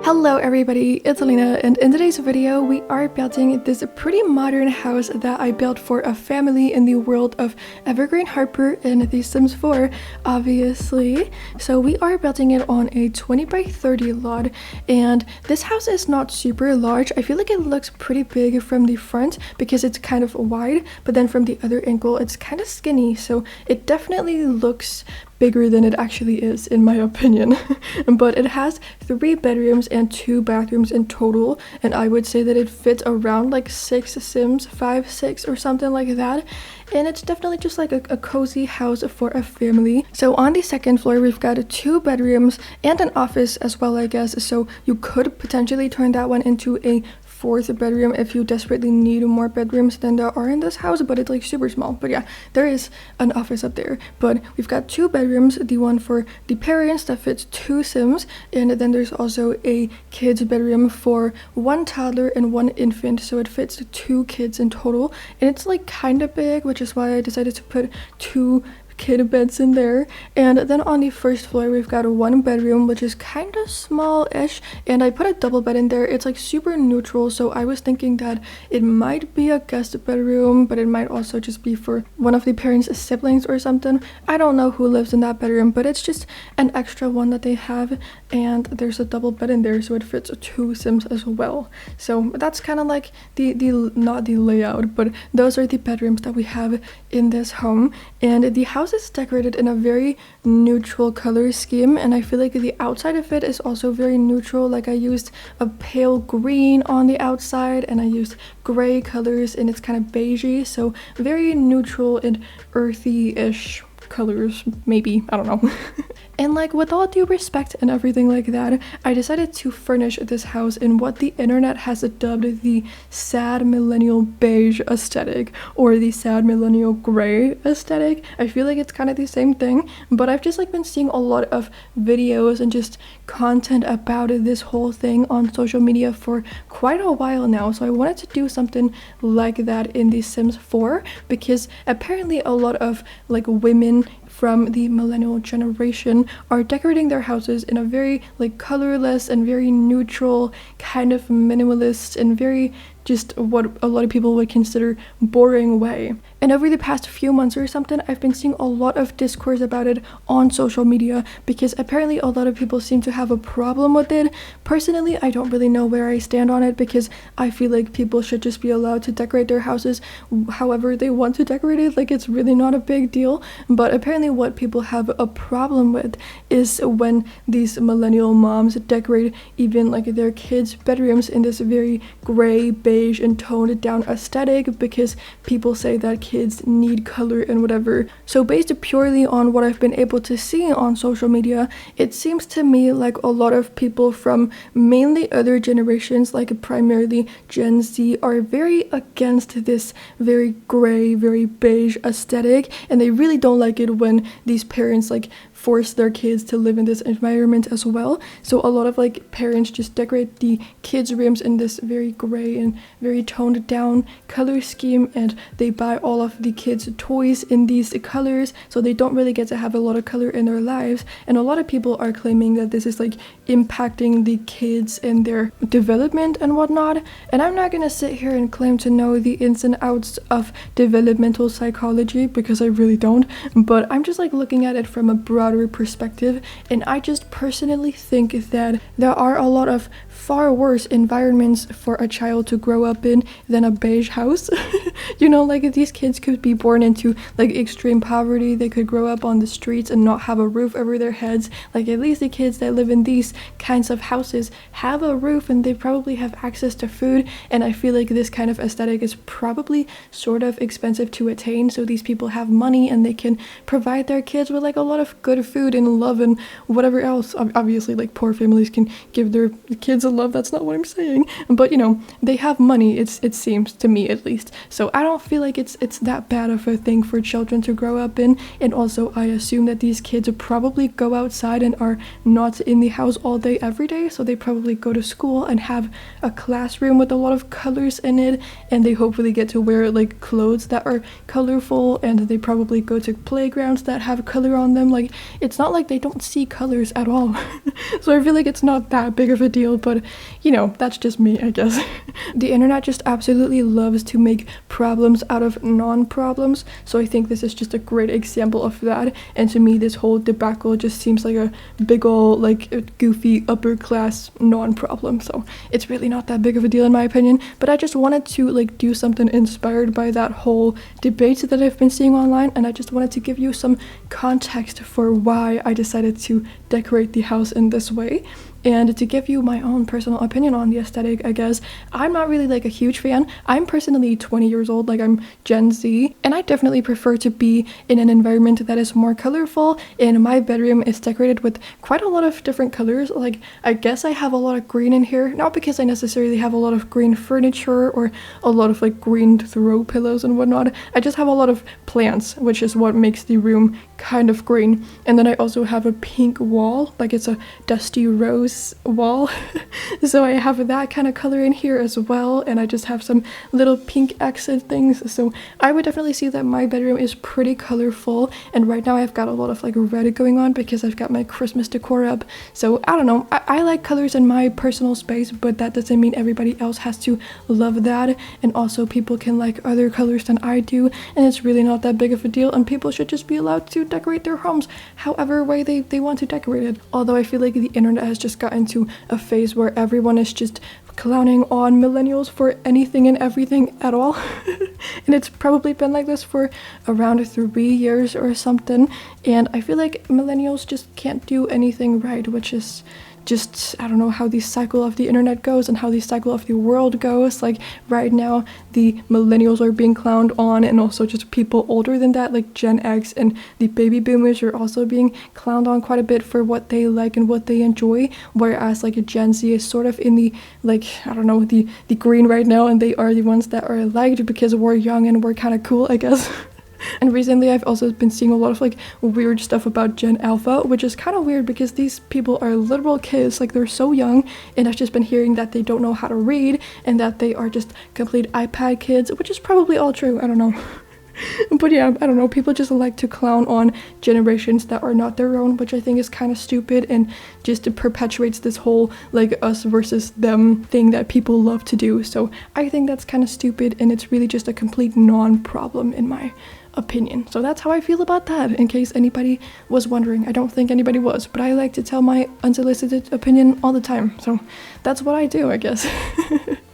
Hello everybody, it's Lena, and in today's video we are building this pretty modern house that I built for a family in the world of Evergreen Harper in The Sims 4, obviously. So we are building it on a 20 by 30 lot, and this house is not super large. I feel like it looks pretty big from the front because it's kind of wide, but then from the other angle it's kind of skinny, so it definitely looks bigger than it actually is, in my opinion. But it has 3 bedrooms and 2 bathrooms in total, and I would say that it fits around like 6 Sims, 5, 6 or something like that. And it's definitely just like a cozy house for a family. So on the second floor we've got 2 bedrooms and an office as well, I guess, so you could potentially turn that one into a 4th bedroom if you desperately need more bedrooms than there are in this house, but it's like super small. But yeah, there is an office up there. But we've got 2 bedrooms, the one for the parents that fits 2 Sims, and then there's also a kids bedroom for 1 toddler and 1 infant, so it fits 2 kids in total. And it's like kind of big, which is why I decided to put 2 kid beds in there. And then on the first floor we've got 1 bedroom, which is kind of small-ish, and I put a double bed in there. It's like super neutral, so I was thinking that it might be a guest bedroom, but it might also just be for one of the parents' siblings or something. I don't know who lives in that bedroom, but it's just an extra one that they have, and there's a double bed in there, so it fits 2 Sims as well. So that's kind of like the not the layout, but those are the bedrooms that we have in this home. And the house is decorated in a very neutral color scheme, and I feel like the outside of it is also very neutral. Like I used a pale green on the outside, and I used gray colors, and it's kind of beigey, so very neutral and earthy-ish colors, maybe, I don't know. And like, with all due respect and everything like that, I decided to furnish this house in what the internet has dubbed the sad millennial beige aesthetic, or the sad millennial gray aesthetic. I feel like it's kind of the same thing, but I've just like been seeing a lot of videos and just content about this whole thing on social media for quite a while now, so I wanted to do something like that in The Sims 4, because apparently a lot of like women from the millennial generation are decorating their houses in a very like colorless and very neutral, kind of minimalist and very just what a lot of people would consider boring way. And over the past few months or something, I've been seeing a lot of discourse about it on social media, because apparently a lot of people seem to have a problem with it. Personally, I don't really know where I stand on it, because I feel like people should just be allowed to decorate their houses however they want to decorate it. Like, it's really not a big deal. But apparently what people have a problem with is when these millennial moms decorate even like their kids' bedrooms in this very gray, beige and toned down aesthetic, because people say that kids need color and whatever. So based purely on what I've been able to see on social media, it seems to me like a lot of people from mainly other generations, like primarily Gen Z, are very against this very gray, very beige aesthetic, and they really don't like it when these parents like force their kids to live in this environment as well. So a lot of like parents just decorate the kids' rooms in this very gray and very toned down color scheme, and they buy all of the kids' toys in these colors, so they don't really get to have a lot of color in their lives. And a lot of people are claiming that this is like impacting the kids and their development and whatnot. And I'm not gonna sit here and claim to know the ins and outs of developmental psychology, because I really don't, but I'm just like looking at it from a broader perspective, and I just personally think that there are a lot of far worse environments for a child to grow up in than a beige house. You know, like these kids could be born into like extreme poverty, they could grow up on the streets and not have a roof over their heads. Like, at least the kids that live in these kinds of houses have a roof, and they probably have access to food. And I feel like this kind of aesthetic is probably sort of expensive to attain, so these people have money and they can provide their kids with like a lot of good food and love and whatever else. Obviously, like, poor families can give their kids a love, that's not what I'm saying, but you know, they have money, it seems to me at least. So I don't feel like it's that bad of a thing for children to grow up in. And also, I assume that these kids probably go outside and are not in the house all day every day, so they probably go to school and have a classroom with a lot of colors in it, and they hopefully get to wear like clothes that are colorful, and they probably go to playgrounds that have color on them. Like, it's not like they don't see colors at all. So I feel like it's not that big of a deal, but you know, that's just me, I guess. The internet just absolutely loves to make problems out of non-problems, so I think this is just a great example of that. And to me, this whole debacle just seems like a big ol' like a goofy upper class non-problem, so it's really not that big of a deal in my opinion. But I just wanted to like do something inspired by that whole debate that I've been seeing online, and I just wanted to give you some context for why I decided to decorate the house in this way. And to give you my own personal opinion on the aesthetic, I guess, I'm not really like a huge fan. I'm personally 20 years old, like I'm Gen Z, and I definitely prefer to be in an environment that is more colorful, and my bedroom is decorated with quite a lot of different colors. Like, I guess I have a lot of green in here, not because I necessarily have a lot of green furniture or a lot of like green throw pillows and whatnot. I just have a lot of plants, which is what makes the room kind of green. And then I also have a pink wall, like it's a dusty rose wall. So I have that kind of color in here as well, and I just have some little pink accent things. So I would definitely see that my bedroom is pretty colorful, and right now I've got a lot of like red going on because I've got my Christmas decor up. So I don't know, I like colors in my personal space, but that doesn't mean everybody else has to love that. And also people can like other colors than I do, and it's really not that big of a deal, and people should just be allowed to decorate their homes however way they want to decorate it. Although I feel like the internet has just gotten to a phase where everyone is just clowning on millennials for anything and everything at all. And it's probably been like this for around 3 years or something, and I feel like millennials just can't do anything right, which is just, I don't know how the cycle of the internet goes and how the cycle of the world goes. Like right now the millennials are being clowned on, and also just people older than that like Gen X and the baby boomers are also being clowned on quite a bit for what they like and what they enjoy, whereas like a Gen Z is sort of in the like, I don't know, the green right now, and they are the ones that are liked because we're young and we're kind of cool, I guess. And recently I've also been seeing a lot of like weird stuff about Gen Alpha, which is kind of weird because these people are literal kids, like they're so young, and I've just been hearing that they don't know how to read and that they are just complete iPad kids, which is probably all true, I don't know. But yeah, I don't know, people just like to clown on generations that are not their own, which I think is kind of stupid, and just perpetuates this whole like us versus them thing that people love to do. So I think that's kind of stupid, and it's really just a complete non-problem in my opinion. So that's how I feel about that, in case anybody was wondering. I don't think anybody was, but I like to tell my unsolicited opinion all the time, so that's what I do, I guess.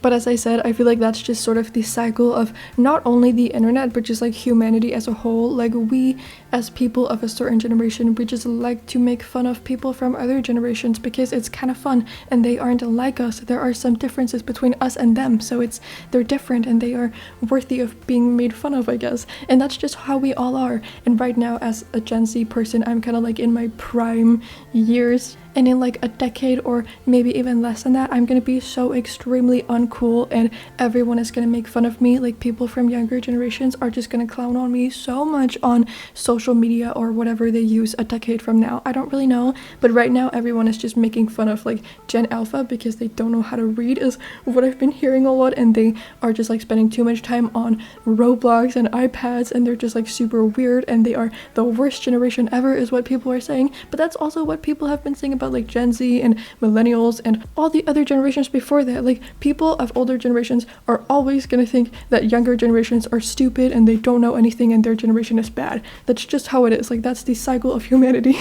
But as I said, I feel like that's just sort of the cycle of not only the internet, but just like humanity as a whole. Like we as people of a certain generation, we just like to make fun of people from other generations because it's kind of fun, and they aren't like us. There are some differences between us and them, so they're different and they are worthy of being made fun of, I guess. And that's just how we all are. And right now as a Gen Z person, I'm kind of like in my prime years, and in like a decade or maybe even less than that, I'm gonna be so extremely uncool, and everyone is gonna make fun of me. Like people from younger generations are just gonna clown on me so much on social media or whatever they use a decade from now. I don't really know, but right now everyone is just making fun of like Gen Alpha because they don't know how to read, is what I've been hearing a lot, and they are just like spending too much time on Roblox and iPads, and they're just like super weird, and they are the worst generation ever is what people are saying. But that's also what people have been saying about like Gen Z and millennials and all the other generations before that. Like people of older generations are always gonna think that younger generations are stupid and they don't know anything and their generation is bad. That's just how it is. Like that's the cycle of humanity.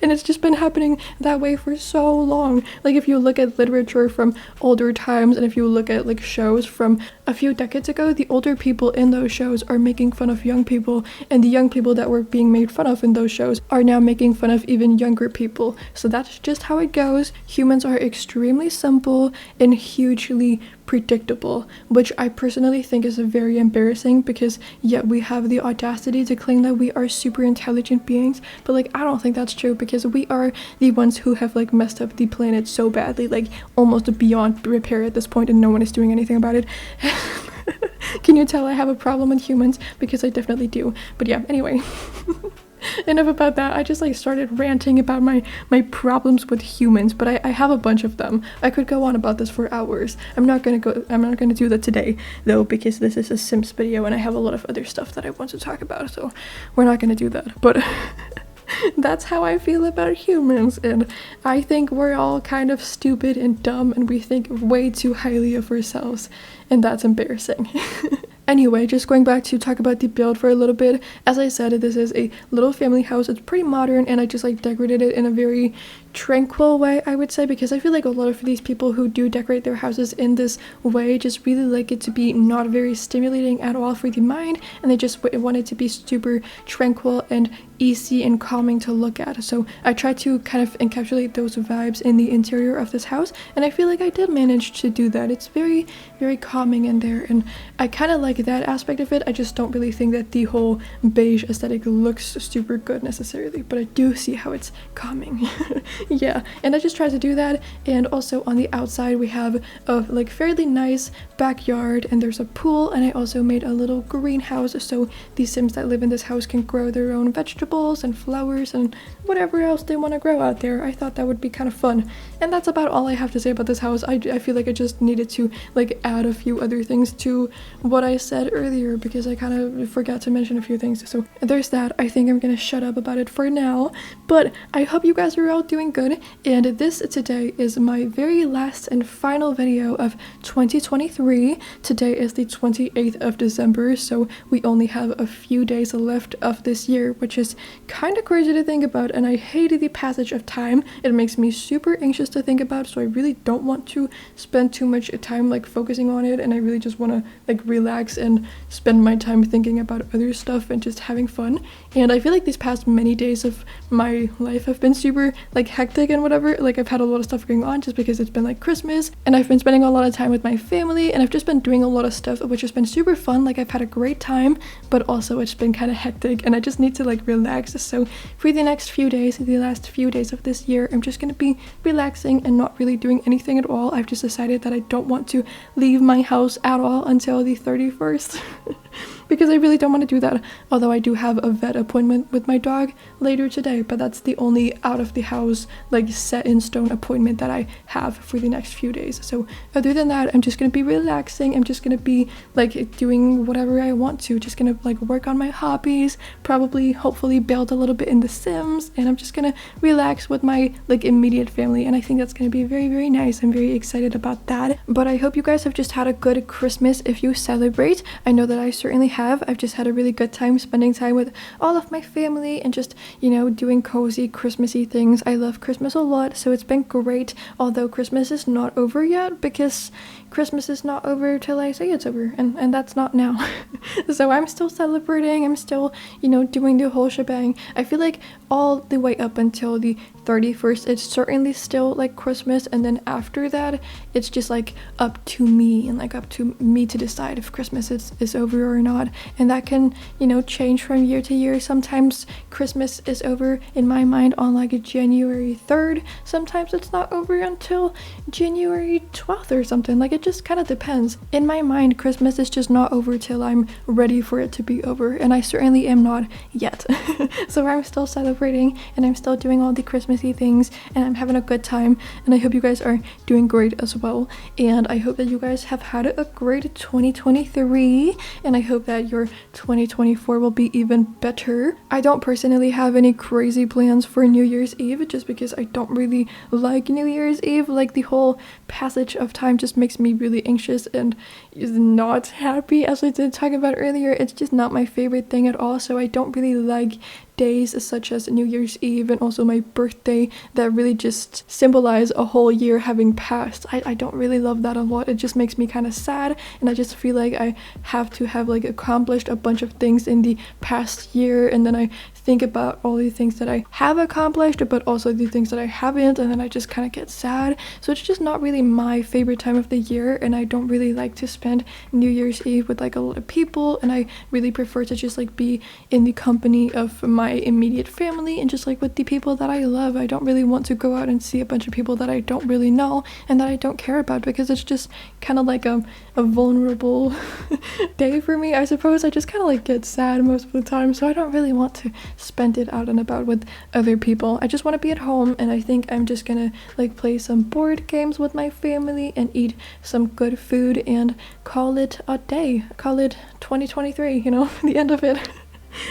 And it's just been happening that way for so long. Like if you look at literature from older times, and if you look at like shows from a few decades ago, the older people in those shows are making fun of young people, and the young people that were being made fun of in those shows are now making fun of even younger people. So that's just how it goes. Humans are extremely simple and hugely predictable, which I personally think is very embarrassing, because yet we have the audacity to claim that we are super intelligent beings, but like I don't think that's true, because we are the ones who have like messed up the planet so badly, like almost beyond repair at this point, and no one is doing anything about it. Can you tell I have a problem with humans? Because I definitely do. But yeah, anyway. Enough about that. I just like started ranting about my problems with humans, but I have a bunch of them. I could go on about this for hours. I'm not gonna do that today though, because this is a Sims video and I have a lot of other stuff that I want to talk about, so we're not gonna do that. But That's how I feel about humans, and I think we're all kind of stupid and dumb, and we think way too highly of ourselves, and that's embarrassing. Anyway, just going back to talk about the build for a little bit. As I said, this is a little family house. It's pretty modern, and I just like decorated it in a very tranquil way, I would say, because I feel like a lot of these people who do decorate their houses in this way just really like it to be not very stimulating at all for the mind, and they just want it to be super tranquil and easy and calming to look at. So I tried to kind of encapsulate those vibes in the interior of this house, and I feel like I did manage to do that. It's very, very calming in there, and I kind of like that aspect of it. I just don't really think that the whole beige aesthetic looks super good necessarily, but I do see how it's calming. Yeah, and I just tried to do that. And also on the outside we have a like fairly nice backyard, and there's a pool, and I also made a little greenhouse so the Sims that live in this house can grow their own vegetables and flowers and whatever else they want to grow out there. I thought that would be kind of fun. And that's about all I have to say about this house. I feel like I just needed to like add a few other things to what I said earlier, because I kind of forgot to mention a few things. So there's that. I think I'm gonna shut up about it for now, but I hope you guys are all doing good, and this today is my very last and final video of 2023. Today is the 28th of December, so we only have a few days left of this year, which is kind of crazy to think about, and I hated the passage of time. It makes me super anxious to think about, so I really don't want to spend too much time like focusing on it, and I really just want to like relax and spend my time thinking about other stuff and just having fun. And I feel like these past many days of my life have been super like hectic and whatever. Like I've had a lot of stuff going on just because it's been like Christmas, and I've been spending a lot of time with my family, and I've just been doing a lot of stuff which has been super fun. Like I've had a great time, but also it's been kind of hectic, and I just need to like relax. So for the next few days, the last few days of this year, I'm just gonna be relaxing and not really doing anything at all. I've just decided that I don't want to leave my house at all until the 31st. Because I really don't want to do that, although I do have a vet appointment with my dog later today, but that's the only out of the house like set in stone appointment that I have for the next few days. So other than that, I'm just gonna be relaxing. I'm just gonna be like doing whatever I want to, just gonna like work on my hobbies, probably hopefully build a little bit in The Sims, and I'm just gonna relax with my like immediate family, and I think that's gonna be very, very nice. I'm very excited about that. But I hope you guys have just had a good Christmas if you celebrate. I know that I certainly have. I've just had a really good time spending time with all of my family and just, you know, doing cozy Christmassy things. I love Christmas a lot, so it's been great, although Christmas is not over yet, because Christmas is not over till I say it's over, and that's not now. So I'm still celebrating. I'm still, you know, doing the whole shebang. I feel like all the way up until the 31st, it's certainly still like Christmas, and then after that, it's just like up to me, and like up to me to decide if Christmas is over or not. And that can, you know, change from year to year. Sometimes Christmas is over in my mind on like January 3rd. Sometimes it's not over until January 12th or something. Like it just kind of depends. In my mind, Christmas is just not over till I'm ready for it to be over, and I certainly am not yet. So I'm still celebrating, and I'm still doing all the Christmassy things, and I'm having a good time, and I hope you guys are doing great as well. And I hope that you guys have had a great 2023, and I hope that your 2024 will be even better. I don't personally have any crazy plans for New Year's Eve, just because I don't really like New Year's Eve. Like the whole passage of time just makes me really anxious and is not happy, as I did talk about earlier. It's just not my favorite thing at all, so I don't really like days such as New Year's Eve and also my birthday that really just symbolize a whole year having passed. I don't really love that a lot. It just makes me kind of sad, and I just feel like I have to have like accomplished a bunch of things in the past year, and then I think about all the things that I have accomplished but also the things that I haven't, and then I just kind of get sad. So it's just not really my favorite time of the year, and I don't really like to spend New Year's Eve with like a lot of people, and I really prefer to just like be in the company of my immediate family and just like with the people that I love. I don't really want to go out and see a bunch of people that I don't really know and that I don't care about, because it's just kind of like a vulnerable day for me, I suppose. I just kind of like get sad most of the time, so I don't really want to spend it out and about with other people. I just want to be at home, and I think I'm just gonna like play some board games with my family and eat some good food and call it a day. Call it 2023, you know, the end of it.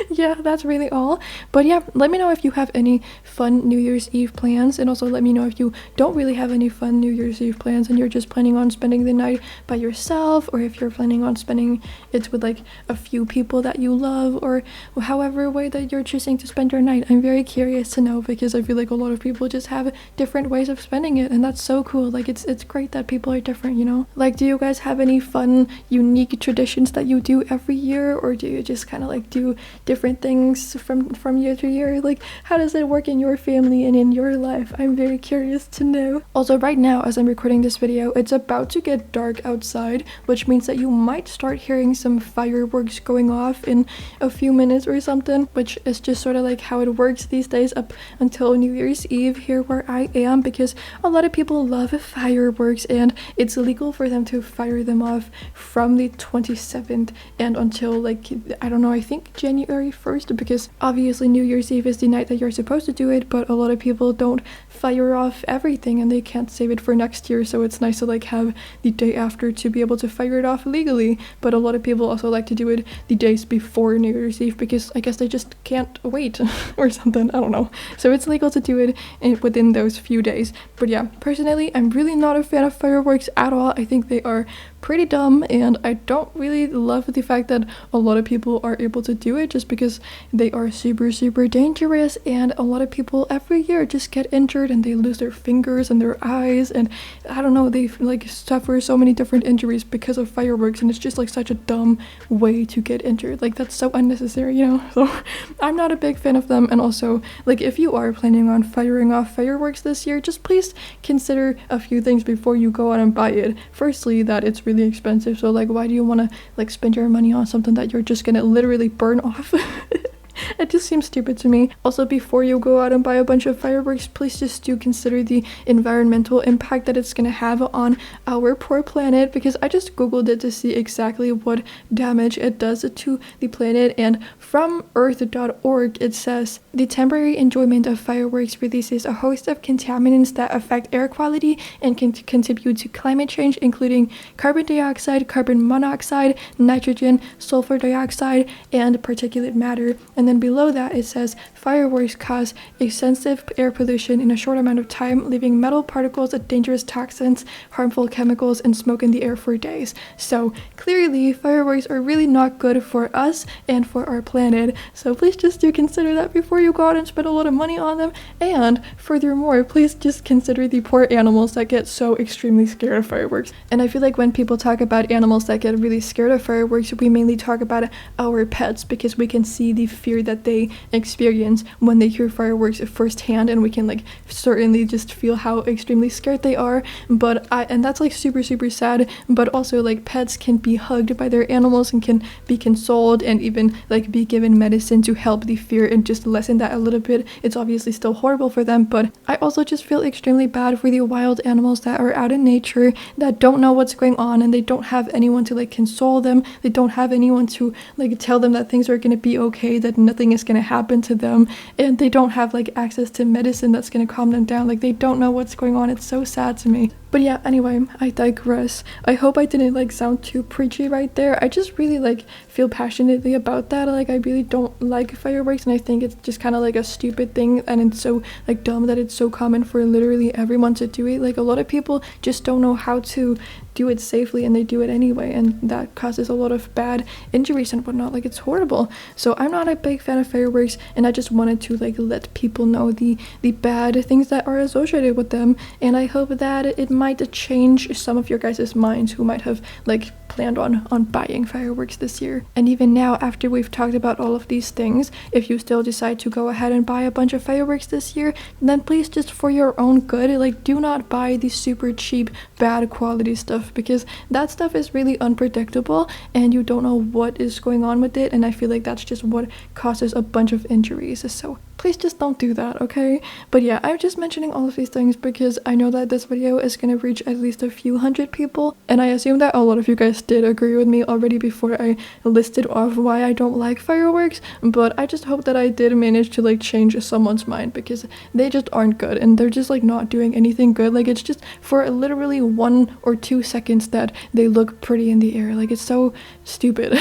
Yeah, that's really all. But yeah, let me know if you have any fun New Year's Eve plans, and also let me know if you don't really have any fun New Year's Eve plans and you're just planning on spending the night by yourself, or if you're planning on spending it with like a few people that you love, or however way that you're choosing to spend your night. I'm very curious to know, because I feel like a lot of people just have different ways of spending it, and that's so cool. Like it's great that people are different, you know? Like, do you guys have any fun, unique traditions that you do every year, or do you just kind of like do different things from year to year? Like, how does it work in your family and in your life? I'm very curious to know. Also, right now as I'm recording this video, it's about to get dark outside, which means that you might start hearing some fireworks going off in a few minutes or something, which is just sort of like how it works these days up until New Year's Eve here where I am, because a lot of people love fireworks and it's illegal for them to fire them off from the 27th and until like, I don't know, I think January 1st, because obviously New Year's Eve is the night that you're supposed to do it, but a lot of people don't fire off everything and they can't save it for next year, so it's nice to like have the day after to be able to fire it off legally. But a lot of people also like to do it the days before New Year's Eve because I guess they just can't wait or something, I don't know. So it's legal to do it within those few days. But yeah, personally, I'm really not a fan of fireworks at all. I think they are pretty dumb, and I don't really love the fact that a lot of people are able to do it just because they are super dangerous, and a lot of people every year just get injured and they lose their fingers and their eyes, and I don't know, they like suffer so many different injuries because of fireworks, and it's just like such a dumb way to get injured. Like, that's so unnecessary, you know? So I'm not a big fan of them. And also, like, if you are planning on firing off fireworks this year, just please consider a few things before you go out and buy it. Firstly, that it's really expensive, so like, why do you want to like spend your money on something that you're just gonna literally burn off? It just seems stupid to me. Also, before you go out and buy a bunch of fireworks, please just do consider the environmental impact that it's gonna have on our poor planet, because I just googled it to see exactly what damage it does to the planet, and from earth.org it says the temporary enjoyment of fireworks releases a host of contaminants that affect air quality and can contribute to climate change, including carbon dioxide, carbon monoxide, nitrogen, sulfur dioxide, and particulate matter. And then below that it says fireworks cause extensive air pollution in a short amount of time, leaving metal particles, dangerous toxins, harmful chemicals, and smoke in the air for days. So clearly fireworks are really not good for us and for our planet. So please just do consider that before you go out and spend a lot of money on them. And furthermore, please just consider the poor animals that get so extremely scared of fireworks. And I feel like when people talk about animals that get really scared of fireworks, we mainly talk about our pets, because we can see the fear that they experience when they hear fireworks firsthand, and we can like certainly just feel how extremely scared they are. And that's like super sad, but also like pets can be hugged by their animals and can be consoled and even like be given medicine to help the fear and just lessen that a little bit. It's obviously still horrible for them, but I also just feel extremely bad for the wild animals that are out in nature that don't know what's going on, and they don't have anyone to like console them. They don't have anyone to like tell them that things are going to be okay, that nothing is going to happen to them, and they don't have like access to medicine that's going to calm them down. Like, they don't know what's going on. It's so sad to me. But yeah, anyway, I digress. I hope I didn't like sound too preachy right there. I just really like feel passionately about that. Like, I really don't like fireworks, and I think it's just kind of like a stupid thing, and it's so like dumb that it's so common for literally everyone to do it. Like, a lot of people just don't know how to do it safely, and they do it anyway, and that causes a lot of bad injuries and whatnot. Like, it's horrible. So I'm not a big fan of fireworks, and I just wanted to like let people know the bad things that are associated with them, and I hope that it might change some of your guys' minds who might have like planned on buying fireworks this year. And even now, after we've talked about all of these things, if you still decide to go ahead and buy a bunch of fireworks this year, then please, just for your own good, like, do not buy the super cheap bad quality stuff, because that stuff is really unpredictable and you don't know what is going on with it, and I feel like that's just what causes a bunch of injuries. So please just don't do that, okay? But yeah, I'm just mentioning all of these things because I know that this video is gonna reach at least a few hundred people, and I assume that a lot of you guys did agree with me already before I listed off why I don't like fireworks, but I just hope that I did manage to like change someone's mind, because they just aren't good and they're just like not doing anything good. Like, it's just for literally 1 or 2 seconds that they look pretty in the air. Like, it's so stupid.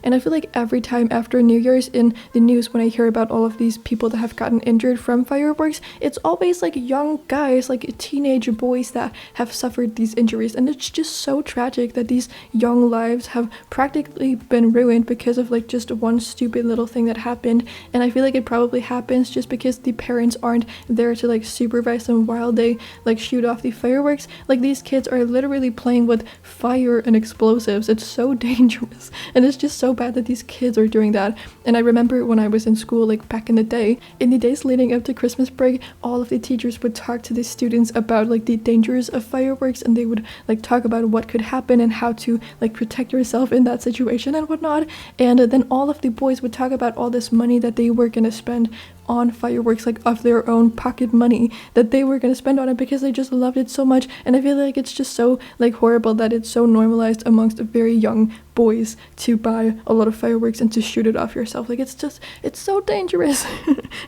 And I feel like every time after New Year's in the news, when I hear about all of these people that have gotten injured from fireworks, it's always like young guys, like teenage boys that have suffered these injuries. And it's just so tragic that these young lives have practically been ruined because of like just one stupid little thing that happened. And I feel like it probably happens just because the parents aren't there to like supervise them while they like shoot off the fireworks. Like, these kids are literally playing with fire and explosives. It's so dangerous, and it's just so bad that these kids are doing that. And I remember when I was in school, like back in the day, in the days leading up to Christmas break, all of the teachers would talk to the students about like the dangers of fireworks, and they would like talk about what could happen and how to like protect yourself in that situation and whatnot. And then all of the boys would talk about all this money that they were gonna spend on fireworks, like of their own pocket money that they were gonna spend on it, because they just loved it so much. And I feel like it's just so like horrible that it's so normalized amongst very young boys to buy a lot of fireworks and to shoot it off yourself. Like, it's so dangerous.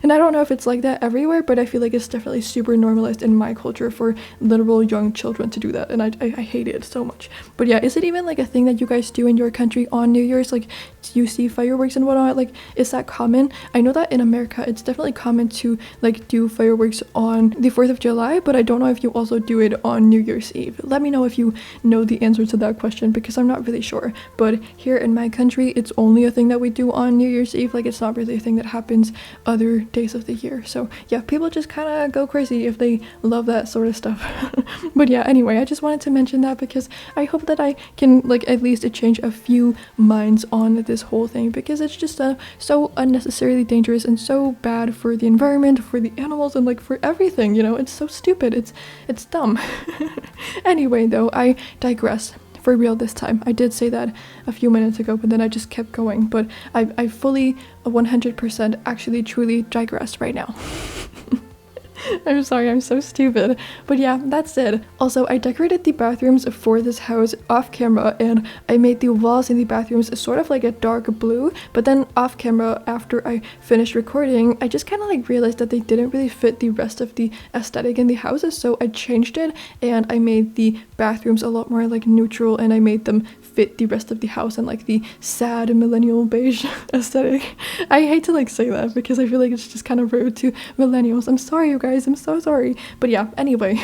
And I don't know if it's like that everywhere, but I feel like it's definitely super normalized in my culture for literal young children to do that, and I hate it so much. But yeah, is it even like a thing that you guys do in your country on New Year's? Like, do you see fireworks and whatnot? Like, is that common? I know that in America it's definitely common to like do fireworks on the 4th of July, but I don't know if you also do it on New Year's Eve. Let me know if you know the answer to that question, because I'm not really sure. But here in my country, it's only a thing that we do on New Year's Eve. Like, it's not really a thing that happens other days of the year. So yeah, people just kind of go crazy if they love that sort of stuff. But yeah, anyway, I just wanted to mention that because I hope that I can like at least change a few minds on this whole thing, because it's just so unnecessarily dangerous and so bad for the environment, for the animals, and like for everything, you know. It's so stupid. It's dumb. Anyway, though, I digress. For real this time. I did say that a few minutes ago, but then I just kept going. But I fully 100% actually truly digress right now. I'm sorry, I'm so stupid. But yeah, that's it. Also, I decorated the bathrooms for this house off camera, and I made the walls in the bathrooms sort of like a dark blue. But then off camera, after I finished recording, I just kind of like realized that they didn't really fit the rest of the aesthetic in the houses. So I changed it, and I made the bathrooms a lot more like neutral, and I made them fit the rest of the house and like the sad millennial beige aesthetic. I hate to like say that because I feel like it's just kind of rude to millennials. I'm sorry, you guys. I'm so sorry. But yeah, anyway,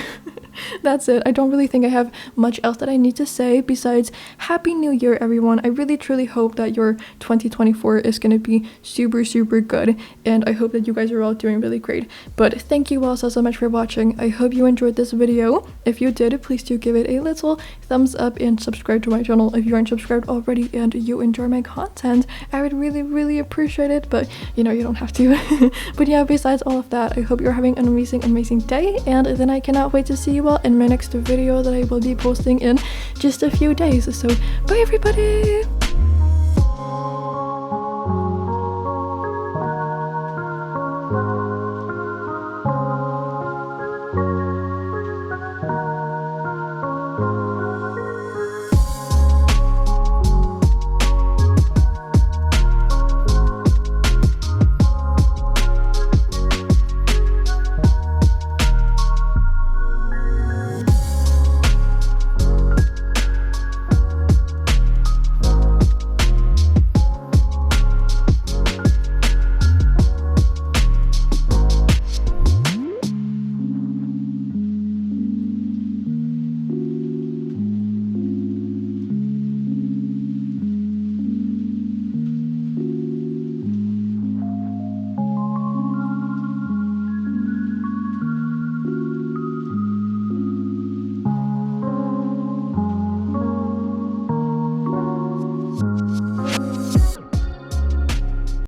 that's it. I don't really think I have much else that I need to say besides Happy New Year, everyone. I really truly hope that your 2024 is going to be super, super good, and I hope that you guys are all doing really great. But thank you all so much for watching. I hope you enjoyed this video. If you did, please do give it a little thumbs up and subscribe to my channel if you aren't subscribed already and you enjoy my content. I would really, really appreciate it, but you know, you don't have to. But yeah, besides all of that, I hope you're having an amazing day, and then I cannot wait to see you all in my next video that I will be posting in just a few days. So bye everybody.